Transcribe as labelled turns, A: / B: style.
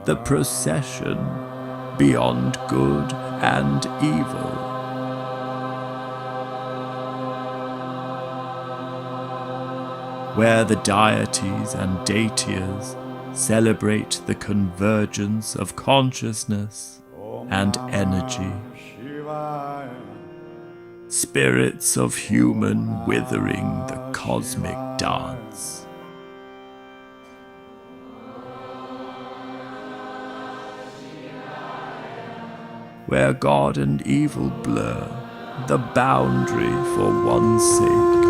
A: the procession beyond good and evil. Where the deities and deities celebrate the convergence of consciousness and energy, spirits of human withering the cosmic dance. Where God and evil blur the boundary for one's sake.